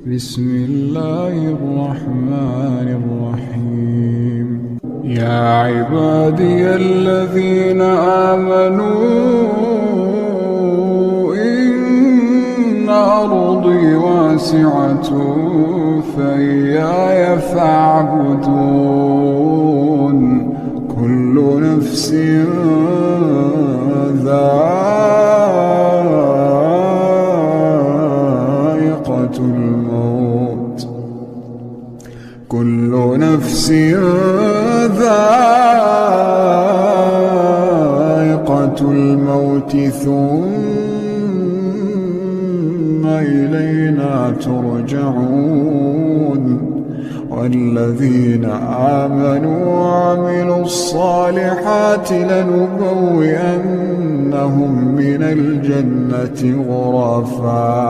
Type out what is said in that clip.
بسم الله الرحمن الرحيم. يا عبادي الذين آمنوا إن أرضي واسعة فإياي فاعبدون. كل نفس ذائقة الموت، كل نفس ذائقة الموت ثم إلينا ترجعون. والذين آمنوا وعملوا الصالحات لنبوئنهم من الجنة غرفا